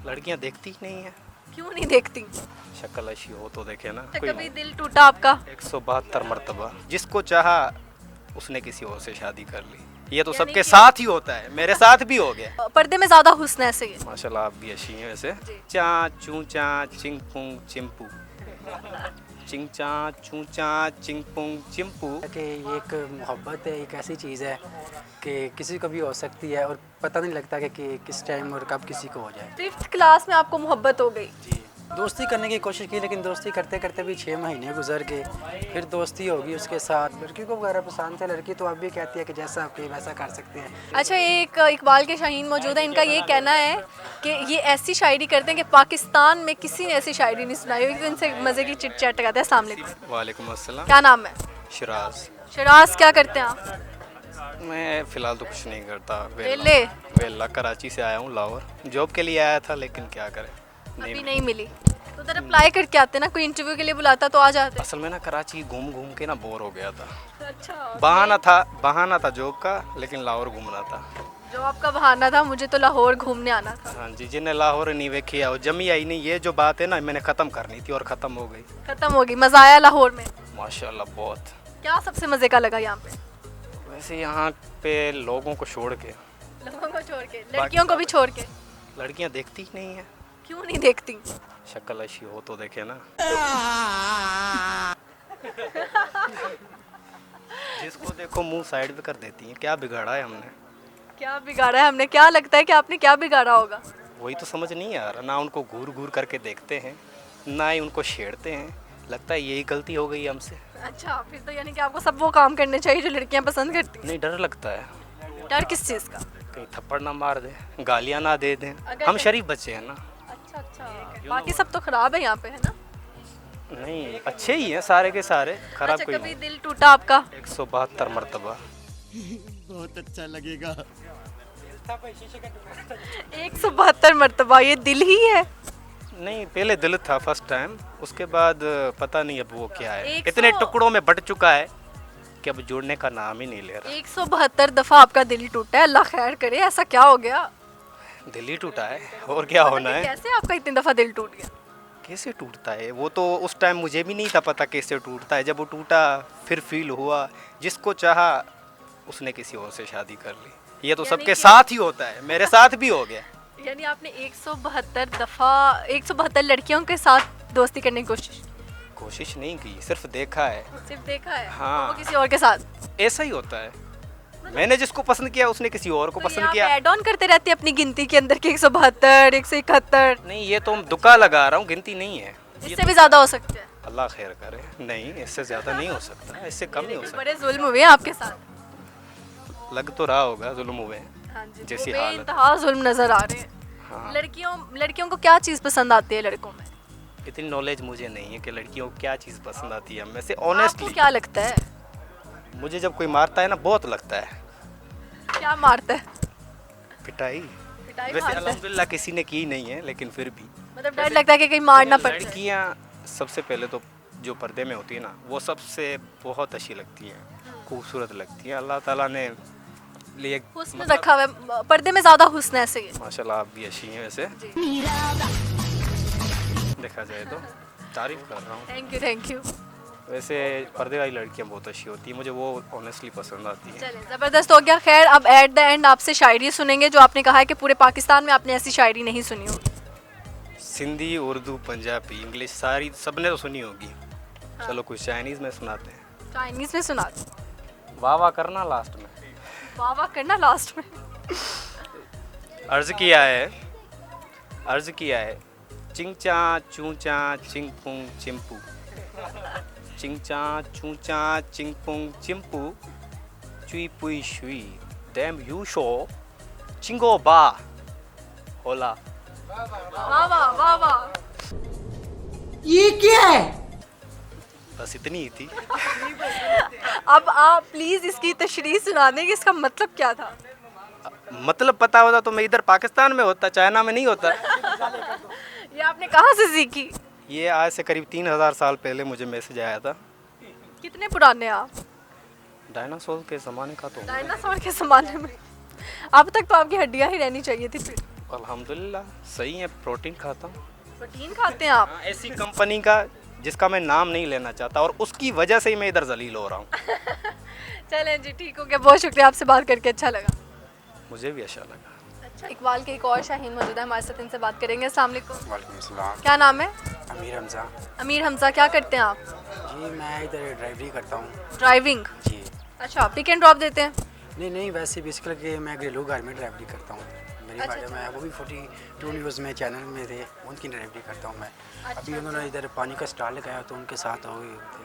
लड़कियां देखती ही नहीं है। क्यों नहीं देखती? शक्ल ऐसी हो तो देखे ना तो कोई। कभी दिल टूटा आपका? 172 मरतबा जिसको चाहा उसने किसी और से शादी कर ली। ये तो यानी सबके कि- साथ ही होता है, मेरे साथ भी हो गया। पर्दे में ज्यादा हुस्न है ऐसे ही। माशाल्लाह आप भी अच्छी हैं वैसे। जी। चा चूचा चिंगपुंग चिंपू, चिंचा चूचा चिंगपुंग चिंपू। कि ये एक मोहब्बत है, एक ऐसी चीज़ है कि किसी को भी हो सकती है और पता नहीं लगता कि किस टाइम और कब किसी को हो जाए। 5th क्लास में आपको मोहब्बत हो गई? जी, दोस्ती करने की कोशिश की लेकिन दोस्ती करते करते भी 6 महीने गुजर गए। फिर दोस्ती होगी उसके साथ। लड़की को वगैरह पसंद है, लड़की तो अब भी कहती है कि जैसा आपके वैसा कर सकते हैं। अच्छा, एक इकबाल के शाहीन मौजूद है, इनका ये कहना है कि ये ऐसी शायरी करते हैं कि पाकिस्तान में किसी ने ऐसी शायरी नहीं सुनाई होगी। तो इनसे मज़े की चिट चैट लगाते हैं। अस्सलाम वालेकुम। वालेकुम अस्सलाम। क्या नाम है? शिराज। शराज, क्या करते हैं आप? मैं फ़िलहाल तो कुछ नहीं करता, वेले? वेला। कराची से आया हूँ लाहौर, जॉब के लिए आया था लेकिन क्या करें, अभी नहीं मिली तो उधर अप्लाई करके आते ना, कोई इंटरव्यू के लिए बुलाता तो आ जाते। असल में ना कराची घूम घूम के ना बोर हो गया था। अच्छा, बहाना था जॉब का, लेकिन लाहौर घूमना था। जो आपका बहाना था, मुझे तो लाहौर घूमने आना था। हाँ जी, जिन्हें लाहौर नहीं वेखी आओ जमी आई नहीं, ये जो बात है ना मैंने ख़त्म करनी थी और ख़त्म हो गई। खत्म होगी। मज़ा आया लाहौर में? माशाल्लाह बहुत। क्या सबसे मज़े का लगा यहाँ पे? वैसे यहाँ पे लोगों को छोड़ के, लोगों को छोड़ के, लड़कियों को भी छोड़ के? लड़कियाँ देखती ही नहीं है। क्यों नहीं देखती? शक्ल ऐसी हो तो देखे ना। जिसको देखो मुंह साइड पे कर देती हैं। क्या बिगाड़ा है हमने? क्या बिगाड़ा है हमने? क्या लगता है कि आपने क्या बिगाड़ा होगा? वही तो समझ नहीं आ रहा। ना उनको घूर घूर करके देखते हैं, ना ही उनको छेड़ते हैं। लगता है यही गलती हो गई हमसे। अच्छा, फिर तो यानी कि आपको सब वो काम करने चाहिए जो लड़कियां पसंद करती नहीं, डर लगता है हैं। डर किस चीज़ का? कहीं थप्पड़ ना मार दे, गालियाँ ना दे दें। अगर- हम शरीफ बच्चे हैं ना। अच्छा अच्छा, बाकी सब तो खराब है यहाँ पे, है ना? नहीं, अच्छे ही हैं सारे के सारे, खराब अच्छा, कोई कभी नहीं। दिल टूटा आपका? 172 मरतबा। बहुत अच्छा लगेगा। 172 मरतबा? ये दिल ही है? नहीं, पहले दिल था फर्स्ट टाइम, उसके बाद पता नहीं अब वो क्या है। 100 इतने टुकड़ों में बट चुका है कि अब जुड़ने का नाम ही नहीं ले रहा। 172 दफ़ा आपका दिल टूटा है। अल्लाह खैर करे। ऐसा क्या हो गया? दिल ही टूटा है और क्या होना है। कैसे आपका इतनी दफ़ा दिल टूट गया? कैसे टूटता है वो तो उस टाइम मुझे भी नहीं था पता कैसे टूटता है। जब वो टूटा फिर फील हुआ, जिसको चाहा उसने किसी और से शादी कर ली। ये तो यानी सबके कि- साथ ही होता है, मेरे साथ भी हो गया। यानी आपने 172 दफ़ा 172 लड़कियों के साथ दोस्ती करने की कोशिश नहीं की, सिर्फ देखा है। सिर्फ देखा है? हाँ। वो किसी और के साथ? ऐसा ही होता है, मैंने जिसको पसंद किया उसने किसी और को तो ये पसंद आप किया। ऐड ऑन करते रहते हैं अपनी गिनती के अंदर कि 172, 171? नहीं, ये तो दुक्का लगा रहा हूँ, गिनती नहीं है। इससे भी ज़्यादा हो सकते हैं? अल्लाह खैर करे। नहीं, इससे ज़्यादा नहीं हो सकता, इससे कम नहीं हो सकता। बड़े जुल्म हुए हैं आपके साथ। लग तो रहा होगा जुल्म हुए। हाँ जी, जैसी वो हालत। बेइंतहा जुल्म नज़र आ रहे हैं। हाँ, लड़कियों को क्या चीज़ पसंद आती है लड़कों में? इतनी नॉलेज मुझे नहीं है कि लड़कियों को क्या चीज़ पसंद आती है। हम में से आपको ऑनेस्टली क्या लगता है? मुझे जब कोई मारता है ना बहुत लगता है। क्या मारता है? पिटाई। पिटाई वैसे मारता है? अल्हम्दुलिल्लाह किसी ने की नहीं है, लेकिन फिर भी मतलब डर लगता है कि कहीं मारना पड़ जाए। लड़कियाँ सबसे पहले तो जो पर्दे में होती है ना, वो सबसे बहुत अच्छी लगती हैं, खूबसूरत लगती हैं। अल्लाह ताला ने लिए हुस्न रखा हुआ है, पर्दे में ज़्यादा हुस्न है ऐसे ही। माशाल्लाह आप भी अच्छी हैं वैसे देखा जाए तो। तारीफ कर रहा हूँ। Thank you. वैसे पर्दे वाली लड़कियाँ बहुत अच्छी होती हैं, मुझे वो ऑनेस्टली पसंद आती हैं। चलें, ज़बरदस्त हो गया। खैर, अब एट द एंड आपसे शायरी सुनेंगे जो आपने कहा है कि पूरे पाकिस्तान में आपने ऐसी शायरी नहीं सुनी होगी। सिंधी, उर्दू, पंजाबी, इंग्लिश सारी सबने तो सुनी होगी। चलो कुछ चाइनीज़ में सुनाते हैं। चाइनीज़ में सुना दो। वाह वाह करना लास्ट में। वाह वाह करना लास्ट में। अर्ज़ किया है चिंचा चूचा चिंगपुंग चिंपू, चिंचा चूचा चिंगपुंग चिंपू, चुई पुई शुई डैम यू शो चिंगो बा होला। वाह वाह वाह वाह। ये क्या है? बस इतनी ही थी। अब आप प्लीज़ इसकी तशरीह सुना दें कि इसका मतलब क्या था। मतलब पता होता तो मैं इधर पाकिस्तान में होता, चाइना में नहीं होता। ये आपने कहाँ से सीखी? ये आज से करीब 3000 साल पहले मुझे मैसेज आया था। कितने पुराने आप? डायनासोर के ज़माने का तो। डायनासोर के ज़माने में? अब तक तो आपकी हड्डियाँ ही रहनी चाहिए थी फिर। अल्हम्दुलिल्लाह सही है, प्रोटीन खाता हूँ। प्रोटीन खाते हैं आप? हाँ, ऐसी कंपनी का जिसका मैं नाम नहीं लेना चाहता और उसकी वजह से ही मैं इधर जलील हो रहा हूँ। चलें जी, ठीक हो गया, बहुत शुक्रिया, आपसे बात करके अच्छा लगा। मुझे भी अच्छा लगा। अच्छा, इकबाल के एक और शाहीन मौजूद है हमारे साथ, इनसे बात करेंगे। अस्सलाम वालेकुम। वालेकुम सलाम। क्या नाम है? अमीर हमजा। अमीर हमजा, क्या करते हैं आप? जी मैं इधर ड्राइवरी करता हूँ। ड्राइविंग? जी अच्छा, पिक एंड ड्रॉप देते हैं? नहीं वैसे बेसिकली कि मैं घरेलू घर में ड्राइवरी करता हूँ। मेरी अच्छा, मैडम है, वो भी 42 न्यूज़ में चैनल में थे, उनकी ड्राइवरी करता हूँ मैं। अभी उन्होंने इधर पानी का स्टॉल लगाया तो उनके साथ हो गए थे।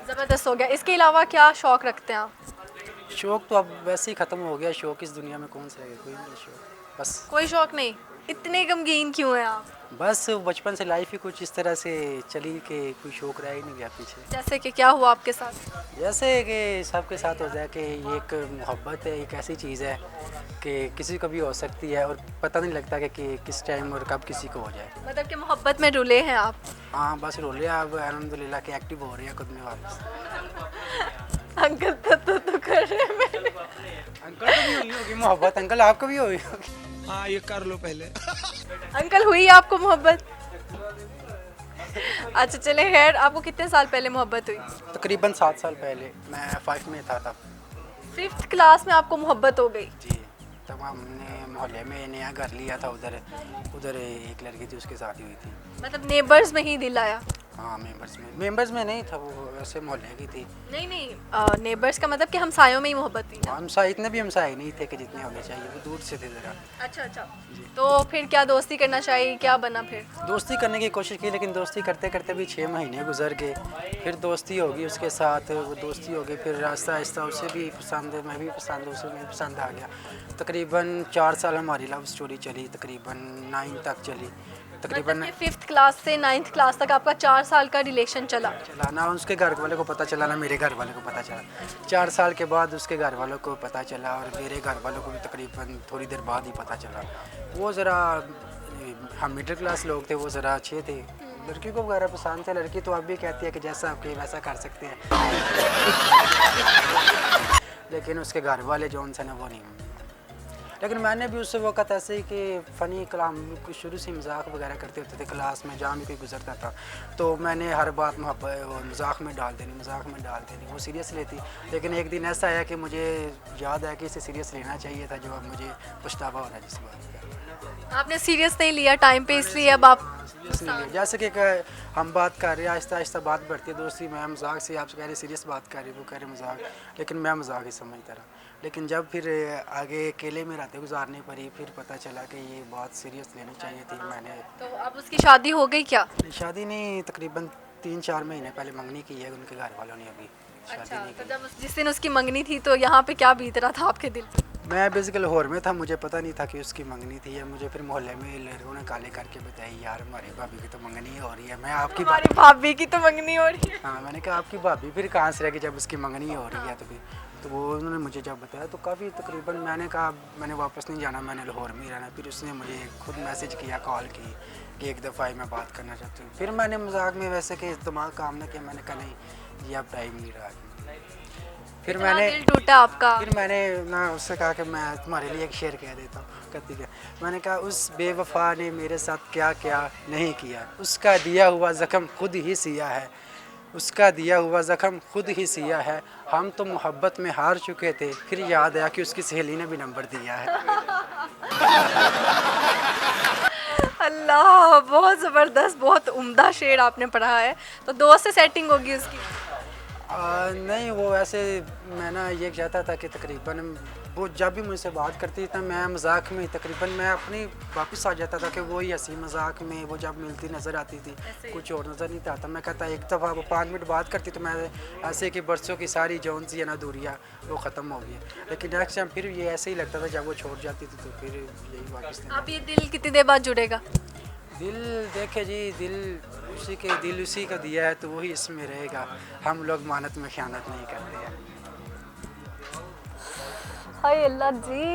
ज़बरदस्त हो गया। इसके अलावा क्या शौक़ रखते हैं आप? शौक़ तो अब वैसे ही ख़त्म हो गया, शौक़ इस दुनिया में कौन सा है, कोई नहीं शौक़, बस कोई शौक़ नहीं? इतने गमगीन क्यों हैं आप? बस बचपन से लाइफ ही कुछ इस तरह से चली कि कोई शौक़ रह ही नहीं गया पीछे। जैसे कि क्या हुआ आपके साथ? जैसे कि सबके साथ हो जाए कि ये एक मोहब्बत है, एक ऐसी चीज़ है कि किसी को भी हो सकती है और पता नहीं लगता कि किस टाइम और कब किसी को हो जाए। मतलब कि मोहब्बत में रुले हैं आप? हाँ बस रोले, अब अल्हम्दुलिल्लाह के एक्टिव हो रही है खुद में वापस। अंकल तो कर रहे हैं मेरे। अंकल को भी हुई होगी मोहब्बत, अंकल आपको भी हुई होगी। हाँ ये कर लो पहले। अंकल हुई आपको मोहब्बत? अच्छा चले, खैर, आपको कितने साल पहले मोहब्बत हुई? तकरीबन 7 साल पहले, मैं 5 में था तब। 5th क्लास में आपको मोहब्बत हो गई? जी, तब हमने मोहल्ले में नया घर लिया था, उधर एक लड़की थी, उसके साथ ही हुई थी। मतलब नेबर्स में ही दिल आया? हाँ मेंबर्स में नहीं था, वो वैसे मोहल्ले की थी। नहीं, नेबर्स का मतलब कि हमसायों में ही मोहब्बत थी ना? हमसाए इतने भी हमसाए नहीं थे कि जितने होने चाहिए, वो दूर से थे ज़रा। अच्छा, तो फिर क्या दोस्ती करना चाहिए, क्या बना फिर? दोस्ती करने की कोशिश की, लेकिन दोस्ती करते करते भी 6 महीने गुजर गए। फिर दोस्ती होगी उसके साथ, वो दोस्ती होगी, फिर आहिस्ता आहिस्ता उसे भी पसंद, मैं भी पसंद, उसे भी पसंद आ गया। तकरीबन 4 साल हमारी लव स्टोरी चली, तकरीबन 9 तक चली। तकरीबन मतलब 5th क्लास से 9th क्लास तक आपका 4 साल का रिलेशन चला? ना उसके घर वाले को पता चला, ना मेरे घर वाले को पता चला। 4 साल के बाद उसके घर वालों को पता चला और मेरे घर वालों को भी तकरीबन थोड़ी देर बाद ही पता चला। वो ज़रा, हम मिडिल क्लास लोग थे, वो ज़रा अच्छे थे, लड़की को वगैरह पसंद थे। लड़की तो अब भी कहती है कि जैसा आपके वैसा कर सकते हैं। लेकिन उसके घर वाले जो उनसे ना वो नहीं। लेकिन मैंने भी उस वक्त ऐसे ही कि फ़नी कलाम शुरू से मजाक वगैरह करते होते थे क्लास में, जहाँ भी कोई गुजरता था तो मैंने हर बात मजाक में डाल देनी, वो सीरियस लेती। लेकिन एक दिन ऐसा आया कि मुझे याद आया कि इसे सीरियस लेना चाहिए था, जो अब मुझे पछतावा हो रहा है जिस बात का। आपने सीरियस नहीं लिया टाइम पे, इसलिए अब आप सीरियस नहीं लिया। जैसे कि हम बात कर रहे हैं, आहिस्ता आहिस्ता बात बढ़ती है दोस्ती, मैं मजाक से आपसे कह रहे सीरियस बात कर रही, वो कह रहे मजाक, लेकिन मैं मजाक ही समझता रहा। लेकिन जब फिर आगे अकेले में रातें गुजारनी पड़ी, फिर पता चला कि ये बात सीरियस लेनी चाहिए थी। मैंने तो अब उसकी शादी हो गई क्या? शादी नहीं, तकरीबन 3-4 महीने पहले मंगनी की है उनके घर वालों ने, अभी शादी अच्छा, नहीं तो की। जब जिस दिन उसकी मंगनी थी तो यहाँ पे क्या बीत रहा था आपके दिल पे? मैं बेसिकल लाहौर में था, मुझे पता नहीं था कि उसकी मंगनी थी। मुझे फिर मोहल्ले में लड़कों ने काले करके बताई, यार हमारी भाभी की तो मंगनी हो रही है। मैं आपकी हमारी भाभी की तो मंगनी हो रही है? हाँ, मैंने कहा आपकी भाभी फिर कहाँ से रहेगी जब उसकी मंगनी हो रही है। तो वो उन्होंने मुझे जब बताया तो काफ़ी तकरीबन मैंने कहा मैंने वापस नहीं जाना, मैंने लाहौर में ही रहना। फिर उसने मुझे खुद मैसेज किया, कॉल की कि एक दफ़ा ही मैं बात करना चाहती हूँ। फिर मैंने मजाक में वैसे कि दिमाग काम ना किया, मैंने कहा नहीं ये अब टाइम नहीं रहा। फिर इतना मैंने दिल टूटा आपका? फिर मैंने ना उससे कहा कि मैं तुम्हारे लिए एक शेर कह देता हूँ। कहती क्या? मैंने कहा उस बेवफा ने मेरे साथ क्या क्या नहीं किया, उसका दिया हुआ ज़ख्म खुद ही सिया है, उसका दिया हुआ ज़ख्म खुद ही सिया है। हम तो मोहब्बत में हार चुके थे, फिर याद आया कि उसकी सहेली ने भी नंबर दिया है। अल्लाह, बहुत ज़बरदस्त, बहुत उम्दा शेर आपने पढ़ा है। तो दोस्त से सेटिंग होगी उसकी? नहीं, वो ऐसे मैं ना ये चाहता था कि तकरीबन वो जब भी मुझसे बात करती थी मैं मजाक में तकरीबन मैं अपनी वापस आ जाता था कि वो ही हंसी मजाक में वो जब मिलती नज़र आती थी, कुछ और नज़र नहीं आता। मैं कहता एक दफ़ा वो 5 मिनट बात करती तो मैं ऐसे कि बरसों की सारी जौन सी है ना दूरियाँ वो ख़त्म हो गई। लेकिन नेक्स्ट टाइम फिर ये ऐसे ही लगता था जब वो छोड़ जाती थी तो फिर यही वापस नहीं। अब ये दिल कितनी देर बाद जुड़ेगा? दिल देखे जी, दिल उसी का दिया है तो वही इसमें रहेगा। हम लोग मानत में ख़यानत नहीं करते हैं। हाय अल्लाह जी,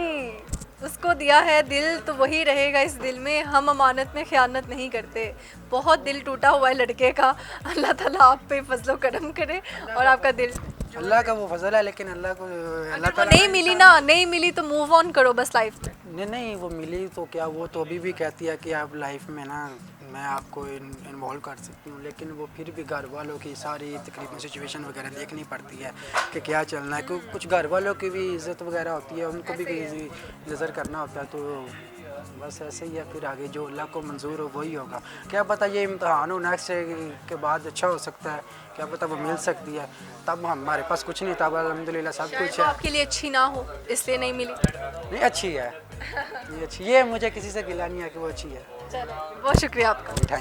उसको दिया है दिल तो वही रहेगा इस दिल में, हम अमानत में ख़यानत नहीं करते। बहुत दिल टूटा हुआ है लड़के का, अल्लाह ताला आप पे फजलो करम करे और आपका दिल अल्लाह का वो फजल है, लेकिन अल्लाह को अल्लाह अगर वो ताला नहीं मिली ना, नहीं मिली तो मूव ऑन करो बस लाइफ में। नहीं नहीं वो मिली तो क्या, वो तो अभी भी कहती है कि आप लाइफ में ना मैं आपको इन्वॉल्व कर सकती हूँ, लेकिन वो फिर भी घर वालों की सारी तकरीबन सिचुएशन वगैरह देखनी पड़ती है कि क्या चलना है, क्योंकि कुछ घर वालों की भी इज़्ज़त वगैरह होती है, उनको भी नज़र करना होता है। तो बस ऐसे ही है, फिर आगे जो अल्लाह को मंजूर हो वही होगा। क्या पता ये इम्तहान हो नेक्स्ट के बाद अच्छा हो सकता है, क्या पता वो मिल सकती है, तब हमारे पास कुछ नहीं था, अब अल्हम्दुलिल्लाह सब शायद कुछ वो है। आपके लिए अच्छी ना हो इसलिए नहीं मिली। नहीं अच्छी है, ये अच्छी, ये मुझे किसी से गिला नहीं है कि वो अच्छी है। चलो बहुत शुक्रिया आपका। Thank you.